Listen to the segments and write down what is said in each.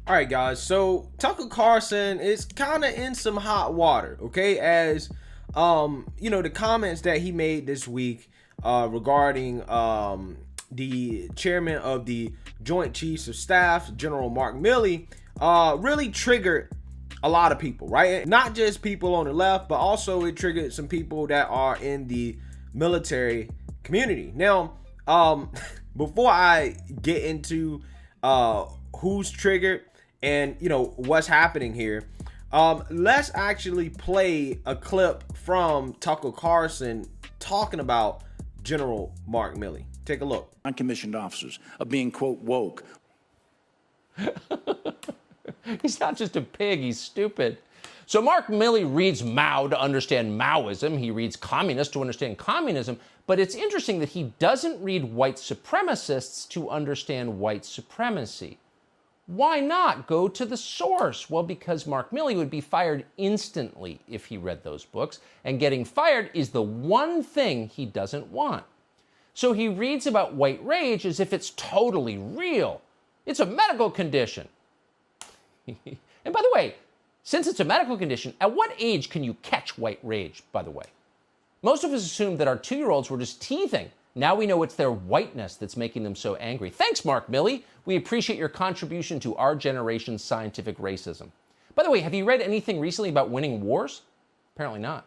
All right, guys. So Tucker Carlson is kind of in some hot water, okay? As the comments that he made this week regarding the chairman of the Joint Chiefs of Staff, General Mark Milley, really triggered a lot of people, right? Not just people on the left, but also it triggered some people that are in the military community. Now, before I get into who's triggered and what's happening here, let's actually play a clip from Tucker Carlson talking about General Mark Milley. Take a look. Uncommissioned officers of being, quote, woke. He's not just a pig, he's stupid. So Mark Milley reads Mao to understand Maoism. He reads communist to understand communism. But it's interesting that he doesn't read white supremacists to understand white supremacy. Why not go to the source? Well, because Mark Milley would be fired instantly if he read those books. And getting fired is the one thing he doesn't want. So he reads about white rage as if it's totally real. It's a medical condition. And by the way, since it's a medical condition, at what age can you catch white rage, by the way? Most of us assumed that our 2-year-olds were just teething. Now we know it's their whiteness that's making them so angry. Thanks, Mark Milley. We appreciate your contribution to our generation's scientific racism. By the way, have you read anything recently about winning wars? Apparently not.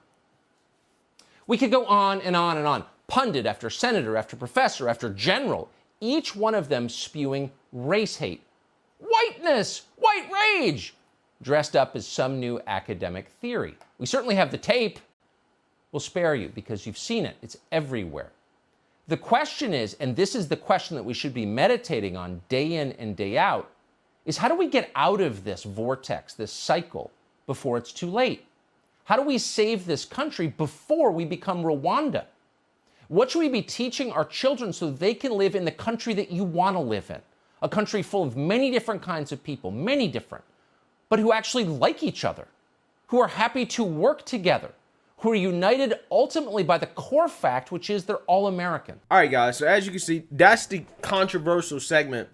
We could go on and on and on. Pundit after senator, after professor, after general, each one of them spewing race hate. Whiteness, white rage, dressed up as some new academic theory. We certainly have the tape. We'll spare you because you've seen it. It's everywhere. The question is, and this is the question that we should be meditating on day in and day out, is how do we get out of this vortex, this cycle, before it's too late? How do we save this country before we become Rwanda? What should we be teaching our children so they can live in the country that you want to live in? A country full of many different kinds of people, many different, but who actually like each other, who are happy to work together, who are united ultimately by the core fact, which is they're all American. All right, guys. So as you can see, that's the controversial segment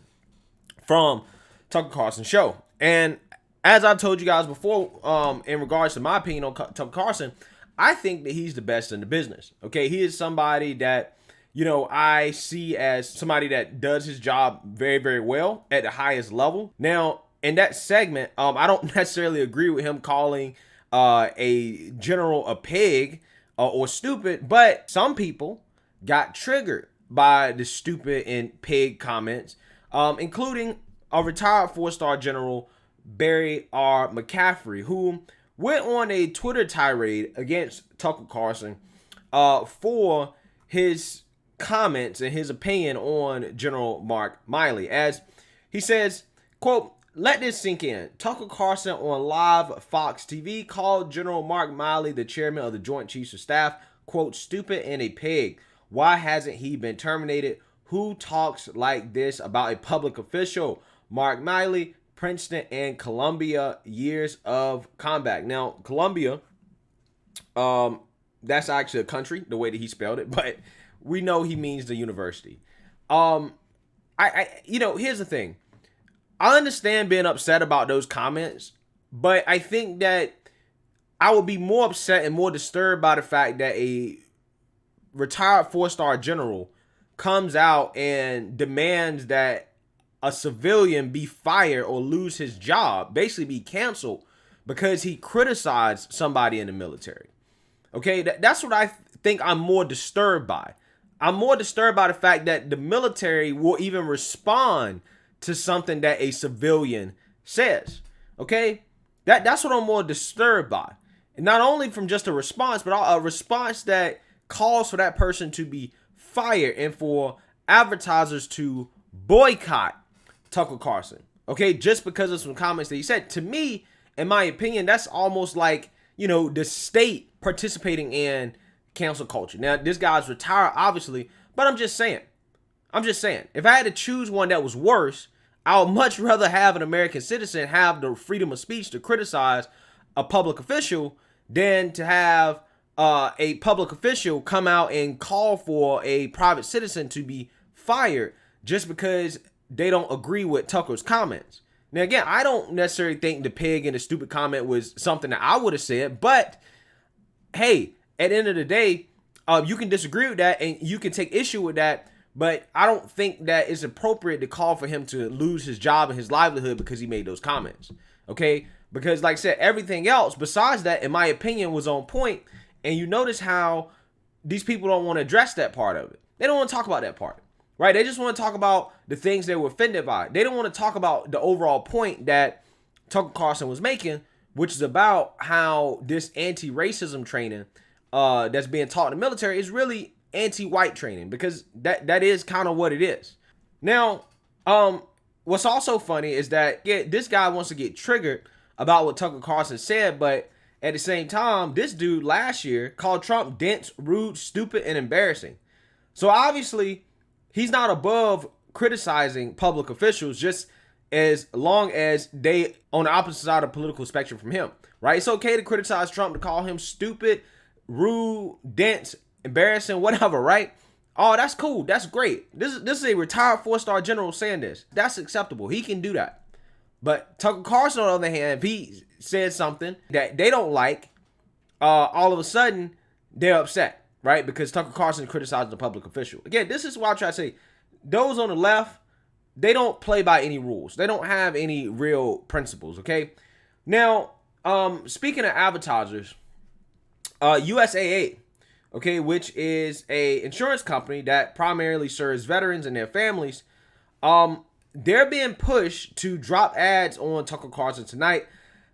from Tucker Carlson's show. And as I've told you guys before, in regards to my opinion on Tucker Carlson, I think that he's the best in the business. Okay, he is somebody that, I see as somebody that does his job very, very well at the highest level. Now, in that segment, I don't necessarily agree with him calling a general a pig or stupid, but some people got triggered by the stupid and pig comments, including a retired 4-star general, Barry McCaffrey, who went on a Twitter tirade against Tucker Carlson for his comments and his opinion on General Mark Milley. As he says, quote, "Let this sink in. Tucker Carlson on live Fox TV called General Mark Milley, the chairman of the Joint Chiefs of Staff, quote, stupid and a pig. Why hasn't he been terminated? Who talks like this about a public official? Mark Milley, Princeton and Columbia, years of combat." Now, Columbia, that's actually a country, the way that he spelled it, but we know he means the university. Here's the thing. I understand being upset about those comments, but I think that I would be more upset and more disturbed by the fact that a retired 4-star general comes out and demands that a civilian be fired or lose his job, basically be canceled because he criticized somebody in the military. Okay, that's what I think I'm more disturbed by. I'm more disturbed by the fact that the military will even respond to something that a civilian says. Okay, that's what I'm more disturbed by. And not only from just a response, but a response that calls for that person to be fired and for advertisers to boycott Tucker Carlson. Okay, just because of some comments that he said. To me, in my opinion, that's almost like, the state participating in cancel culture. Now, this guy's retired, obviously, but I'm just saying, if I had to choose one that was worse, I would much rather have an American citizen have the freedom of speech to criticize a public official than to have a public official come out and call for a private citizen to be fired just because they don't agree with Tucker's comments. Now, again, I don't necessarily think the pig and the stupid comment was something that I would have said, but hey, at the end of the day, you can disagree with that and you can take issue with that, but I don't think that it's appropriate to call for him to lose his job and his livelihood because he made those comments, okay? Because like I said, everything else besides that, in my opinion, was on point, and you notice how these people don't want to address that part of it. They don't want to talk about that part, right? They just want to talk about the things they were offended by. They don't want to talk about the overall point that Tucker Carlson was making, which is about how this anti-racism training that's being taught in the military is really anti-white training, because that is kind of what it is. Now, what's also funny is that this guy wants to get triggered about what Tucker Carlson said, but at the same time, this dude last year called Trump dense, rude, stupid, and embarrassing. So obviously, he's not above criticizing public officials just as long as they on the opposite side of the political spectrum from him, right? It's okay to criticize Trump, to call him stupid, rude, dense, embarrassing, whatever, right? Oh, that's cool. That's great. This is a retired 4-star general saying this. That's acceptable. He can do that. But Tucker Carlson, on the other hand, if he said something that they don't like, all of a sudden they're upset, right? Because Tucker Carlson criticized a public official. Again, this is why I try to say, those on the left, they don't play by any rules. They don't have any real principles, okay? Now, speaking of advertisers, USA8, okay, which is a insurance company that primarily serves veterans and their families, they're being pushed to drop ads on Tucker Carlson tonight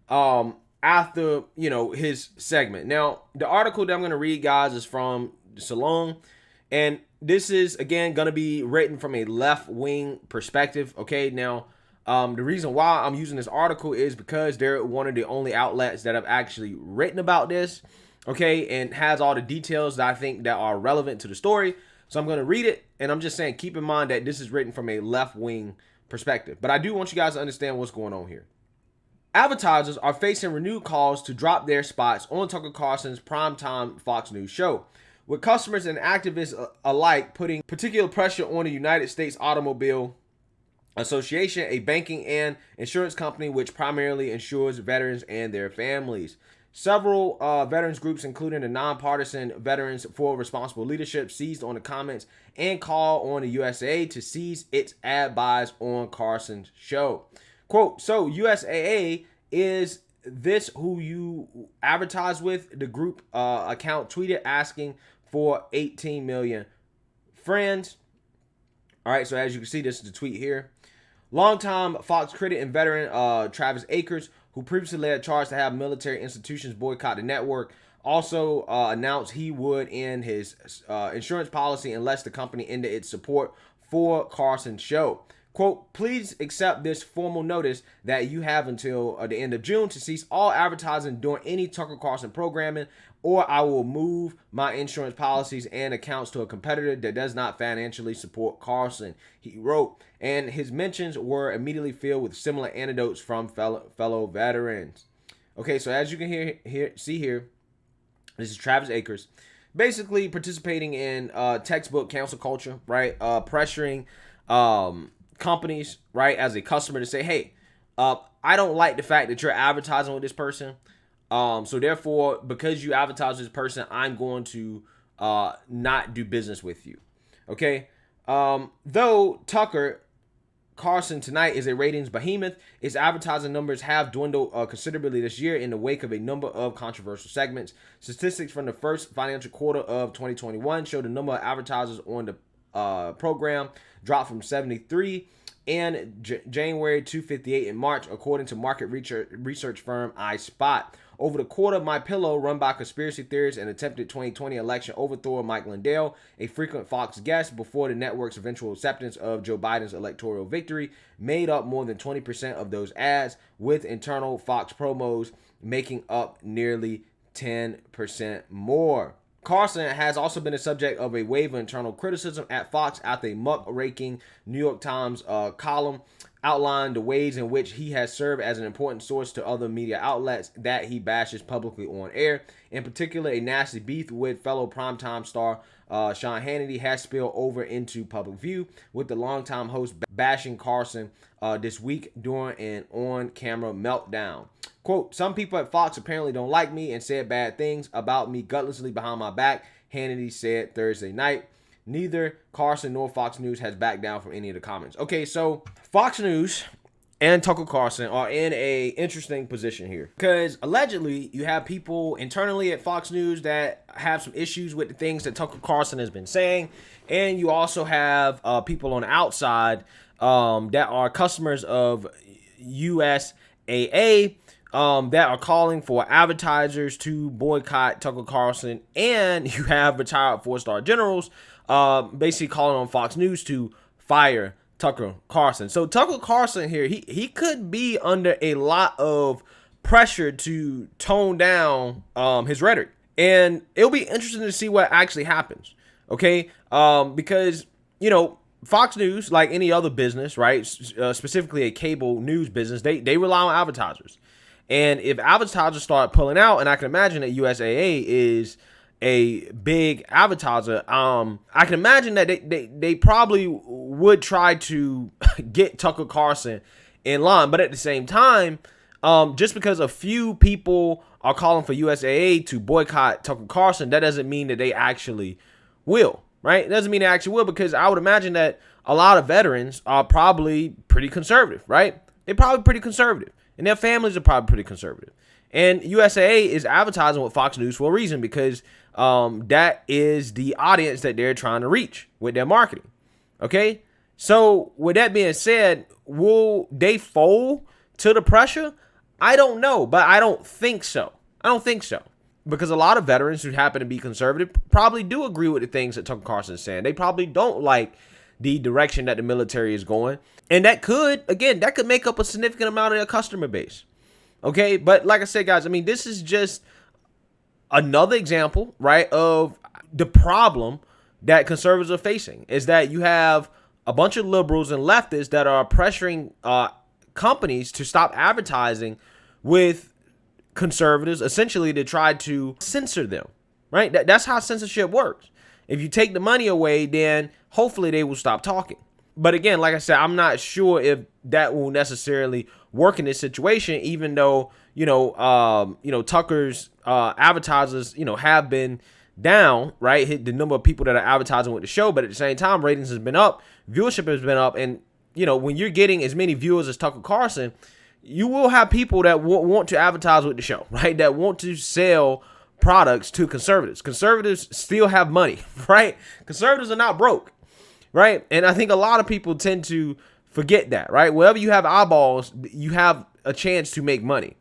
after, his segment. Now, the article that I'm going to read, guys, is from Salon, and this is, again, going to be written from a left-wing perspective, okay? Now, the reason why I'm using this article is because they're one of the only outlets that have actually written about this, okay, and has all the details that I think that are relevant to the story. So I'm going to read it, and I'm just saying, keep in mind that this is written from a left-wing perspective. But I do want you guys to understand what's going on here. Advertisers are facing renewed calls to drop their spots on Tucker Carlson's primetime Fox News show, with customers and activists alike putting particular pressure on the United States Automobile Association, a banking and insurance company which primarily insures veterans and their families. Several veterans groups, including the nonpartisan Veterans for Responsible Leadership, seized on the comments and called on the USA to seize its ad buys on Carson's show. Quote, so USAA, is this who you advertise with? The group account tweeted, asking for 18 million friends. All right, so as you can see, this is the tweet here. Longtime Fox critic and veteran Travis Akers, who previously led a charge to have military institutions boycott the network, also announced he would end his insurance policy unless the company ended its support for Carson's show. Quote, please accept this formal notice that you have until the end of June to cease all advertising during any Tucker Carlson programming, or I will move my insurance policies and accounts to a competitor that does not financially support Carlson, he wrote. And his mentions were immediately filled with similar anecdotes from fellow veterans. Okay, so as you can see here, this is Travis Akers, basically participating in textbook cancel culture, right? Pressuring companies, right, as a customer to say, hey, I don't like the fact that you're advertising with this person. So therefore, because you advertise with this person, I'm going to not do business with you. Okay. Though Tucker Carlson tonight is a ratings behemoth, its advertising numbers have dwindled considerably this year in the wake of a number of controversial segments. Statistics from the first financial quarter of 2021 show the number of advertisers on the program dropped from 73 in January to 58 in March, according to market research firm iSpot. Over the quarter, MyPillow, run by conspiracy theorists and attempted 2020 election overthrower Mike Lindell, a frequent Fox guest before the network's eventual acceptance of Joe Biden's electoral victory, made up more than 20% of those ads, with internal Fox promos making up nearly 10% more. Carlson has also been the subject of a wave of internal criticism at Fox after a muck-raking New York Times column outlined the ways in which he has served as an important source to other media outlets that he bashes publicly on air. In particular, a nasty beef with fellow primetime star Sean Hannity has spilled over into public view, with the longtime host bashing Carlson this week during an on-camera meltdown. Quote, "Some people at Fox apparently don't like me and said bad things about me gutlessly behind my back," Hannity said Thursday night. Neither Carlson nor Fox News has backed down from any of the comments. Okay, so Fox News and Tucker Carlson are in a interesting position here, because allegedly you have people internally at Fox News that have some issues with the things that Tucker Carlson has been saying, and you also have people on the outside that are customers of USA8 that are calling for advertisers to boycott Tucker Carlson, and you have retired 4-star generals basically calling on Fox News to fire Tucker Carlson. So Tucker Carlson here, he could be under a lot of pressure to tone down his rhetoric, and it'll be interesting to see what actually happens. Okay, because Fox News, like any other business, right, specifically a cable news business, they rely on advertisers. And if advertisers start pulling out, and I can imagine that USAA is a big advertiser, I can imagine that they probably would try to get Tucker Carlson in line. But at the same time, just because a few people are calling for USAA to boycott Tucker Carlson, that doesn't mean that they actually will, right? It doesn't mean they actually will, because I would imagine that a lot of veterans are probably pretty conservative, right? They're probably pretty conservative, and their families are probably pretty conservative. And USAA is advertising with Fox News for a reason, because that is the audience that they're trying to reach with their marketing. Okay, so with that being said, will they fold to the pressure? I don't know, but I don't think so. Because a lot of veterans who happen to be conservative probably do agree with the things that Tucker Carlson is saying. They probably don't like the direction that the military is going, and that could make up a significant amount of their customer base. Okay, but like I said, guys, I mean, this is just another example, right, of the problem that conservatives are facing, is that you have a bunch of liberals and leftists that are pressuring companies to stop advertising with conservatives, essentially to try to censor them, right? That's how censorship works. If you take the money away, then hopefully they will stop talking. But again, like I said, I'm not sure if that will necessarily work in this situation, even though, Tucker's advertisers, have been down, right? Hit the number of people that are advertising with the show, but at the same time, ratings has been up, viewership has been up. And, when you're getting as many viewers as Tucker Carlson, you will have people that want to advertise with the show, right? That want to sell products to conservatives. Conservatives still have money, right? Conservatives are not broke, right? And I think a lot of people tend to forget that, right? Wherever you have eyeballs, you have a chance to make money.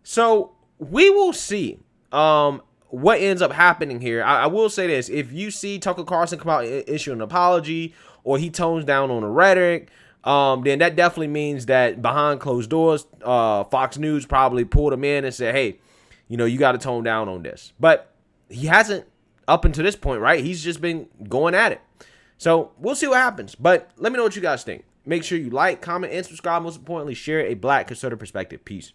So we will see what ends up happening here. I will say this: if you see Tucker Carlson come out and issue an apology, or he tones down on the rhetoric, then that definitely means that behind closed doors, Fox News probably pulled him in and said, hey, you got to tone down on this. But he hasn't up until this point, right? He's just been going at it. So we'll see what happens. But let me know what you guys think. Make sure you like, comment, and subscribe. Most importantly, share a Black conservative perspective. Peace.